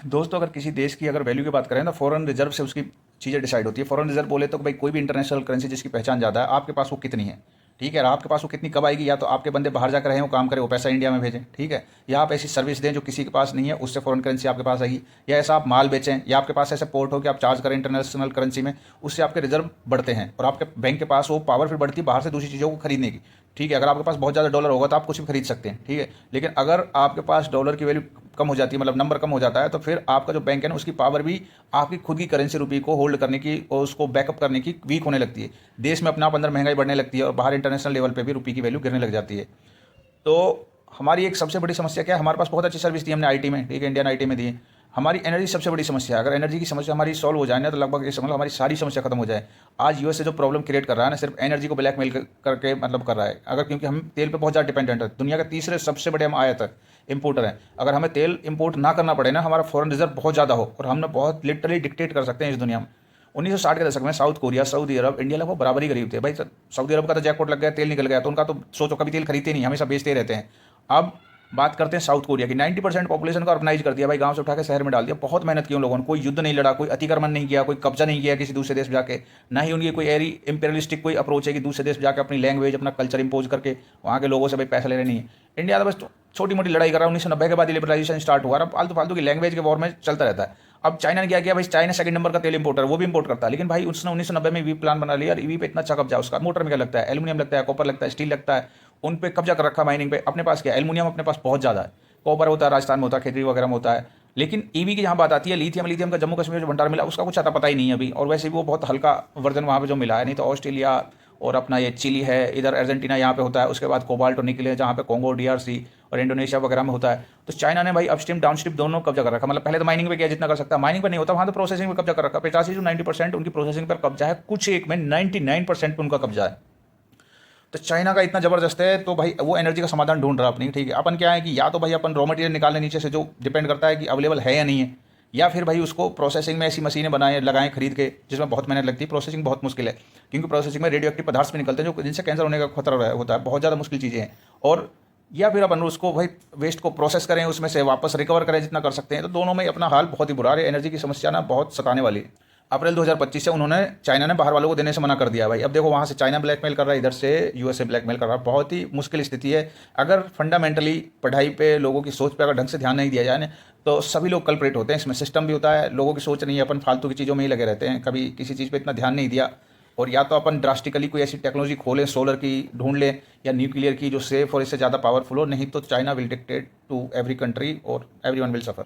दोस्तों, अगर किसी देश की अगर वैल्यू की बात करें तो फॉरेन रिजर्व से उसकी चीज़ें डिसाइड होती है। फॉरेन रिजर्व बोले तो भाई कोई भी इंटरनेशनल करेंसी जिसकी पहचान ज़्यादा है, आपके पास वो कितनी है, ठीक है। और आपके पास वो कितनी कब आएगी, या तो आपके बंदे बाहर जाकर रहें, वो काम करें, वो पैसा इंडिया में भेजें, ठीक है, या आप ऐसी सर्विस दें जो किसी के पास नहीं है, उससे फॉरेन करेंसी आपके पास आएगी, या ऐसा आप माल बेचें, या आपके पास ऐसे पोर्ट हो कि आप चार्ज करें इंटरनेशनल करेंसी में, उससे आपके रिजर्व बढ़ते हैं और आपके बैंक के पास वो पावर फिर बढ़ती है बाहर से दूसरी चीज़ों को खरीदने की, ठीक है। अगर आपके पास बहुत ज़्यादा डॉलर होगा तो आप कुछ भी खरीद सकते हैं, ठीक है। लेकिन अगर आपके पास डॉलर की वैल्यू कम हो जाती है, मतलब नंबर कम हो जाता है, तो फिर आपका जो बैंक है ना, उसकी पावर भी आपकी खुद की करेंसी रुपये को होल्ड करने की और उसको बैकअप करने की वीक होने लगती है। देश में अपना आप अंदर महंगाई बढ़ने लगती है और बाहर इंटरनेशनल लेवल पे भी रुपये की वैल्यू गिरने लग जाती है। तो हमारी एक सबसे बड़ी समस्या क्या है, हमारे पास बहुत अच्छी सर्विस दी हमने आईटी में, ठीक है, इंडियन आईटी में दी है। हमारी एनर्जी सबसे बड़ी समस्या है। अगर एनर्जी की समस्या हमारी सॉल्व हो जाए ना, तो लगभग ये समझ लो हमारी सारी समस्या खत्म हो जाए। आज यूएस से जो प्रॉब्लम क्रिएट कर रहा है ना, सिर्फ एनर्जी को ब्लैकमेल करके मतलब कर रहा है। अगर क्योंकि हम तेल पे बहुत ज़्यादा डिपेंडेंट है, दुनिया के तीसरे सबसे बड़े हम आयात इंपोर्टर हैं। अगर हमें तेल इंपोर्ट ना करना पड़े ना, हमारा फॉरेन रिजर्व बहुत ज़्यादा हो और हमने बहुत लिटरली डिक्टेट कर सकते हैं इस दुनिया में। 1960 के दशक में साउथ कोरिया, सऊदी अरब, इंडिया लगभग बराबर ही गरीब थे भाई। सऊदी अरब का तो जैकपॉट लग गया, तेल निकल गया, तो उनका तो सोचो कभी तेल खरीदते नहीं, हमेशा बेचते रहते हैं। अब बात करते हैं साउथ कोरिया की। 90% पॉपुलेशन को ऑर्गेनाइज कर दिया भाई, गांव से उठा के शहर में डाल दिया। बहुत मेहनत की उन लोगों ने, कोई युद्ध नहीं लड़ा, कोई अतिक्रमण नहीं किया, कोई कब्जा नहीं किया किसी दूसरे देश में जाके। ना ही उनकी कोई एरी इंपेरियलिस्टिक कोई अप्रोच है कि दूसरे देश में जाकर अपनी लैंग्वेज, अपना कल्चर इंपोज करके वहाँ के लोगों से भाई पैसा ले रहे नहीं है। इंडिया तो बस छोटी मोटी लड़ाई कर रहा है। 1990 के बाद लिबरलाइजेशन स्टार्ट हुआ, अब फालतू फालतू की लैंग्वेज के वॉर में चलता रहता है। अब चाइना ने क्या किया भाई, चाइना सेकंड नंबर का तेल इंपोर्टर, वो भी इंपोर्ट करता है, लेकिन भाई उसने 1990 में ईवी प्लान बना लिया और ईवी पे इतना अच्छा कब्जा, उसका मोटर में क्या लगता है, एल्यूमिनियम लगता है, कॉपर लगता है, स्टील लगता है, उन पे कब्जा कर रखा माइनिंग पे। अपने पास क्या, एल्यूमिनियम अपने पास बहुत ज़्यादा है, कॉपर होता है राजस्थान में होता है, खेती वगैरह में होता है। लेकिन ईवी की जहाँ बात आती है, लिथियम, लिथियम का जम्मू कश्मीर में जो भंडार मिला उसका कुछ आता पता ही नहीं है अभी, और वैसे भी वो बहुत हल्का वर्जन वहाँ पे जो मिला है। नहीं तो ऑस्ट्रेलिया और अपना ये चिली है, इधर अर्जेंटीना यहाँ पे होता है, उसके बाद कोबाल्ट और निकल है जहाँ पे कोंगो, डीआरसी और इंडोनेशिया वगैरह में होता है। तो चाइना ने भाई अपस्ट्रीम डाउनस्ट्रीम दोनों कब्जा कर रखा। मतलब पहले तो माइनिंग पे किया जितना कर सकता है, माइनिंग पर नहीं होता, वहाँ तो प्रोसेसिंग में कब्जा कर रखा। 85 से 90% उनकी प्रोसेसिंग पर कब्जा है, कुछ एक में 99% उनका कब्जा है। तो चाइना का इतना ज़बरदस्त है, तो भाई वो एनर्जी का समाधान ढूंढ रहा है अपनी, ठीक है। अपन क्या है कि या तो भाई अपन रॉ मटेरियल निकालने नीचे से, जो डिपेंड करता है कि अवेलेबल है या नहीं है, या फिर भाई उसको प्रोसेसिंग में ऐसी मशीनें बनाएं लगाएं खरीद के जिसमें बहुत मेहनत लगती है। प्रोसेसिंग बहुत मुश्किल है, क्योंकि प्रोसेसिंग में रेडियो एक्टिव पदार्थ भी निकलते हैं जो जिनसे कैंसर होने का खतरा होता है, बहुत ज़्यादा मुश्किल चीज़ें हैं। और या फिर अपन उसको भाई वेस्ट को प्रोसेस करें, उसमें से वापस रिकवर करें जितना कर सकते हैं। तो दोनों में अपना हाल बहुत ही बुरा है। एनर्जी की समस्या ना बहुत सताने वाली है। अप्रैल 2025 से उन्होंने, चाइना ने बाहर वालों को देने से मना कर दिया भाई। अब देखो वहाँ से चाइना ब्लैकमेल कर रहा है, इधर से यूएसए ब्लैकमेल कर रहा है। बहुत ही मुश्किल स्थिति है। अगर फंडामेंटली पढ़ाई पे, लोगों की सोच पे अगर ढंग से ध्यान नहीं दिया जाए ना, तो सभी लोग कल्प्रेट होते हैं इसमें। सिस्टम भी होता है, लोगों की सोच नहीं है, अपन फालतू की चीज़ों में ही लगे रहते हैं, कभी किसी चीज़ पे इतना ध्यान नहीं दिया। और या तो अपन ड्रास्टिकली कोई ऐसी टेक्नोलॉजी खोलें, सोलर की ढूंढ लें, या न्यूक्लियर की जो सेफ और इससे ज़्यादा पावरफुल हो, नहीं तो China will dictate to every country और एवरीवन विल सफ़र।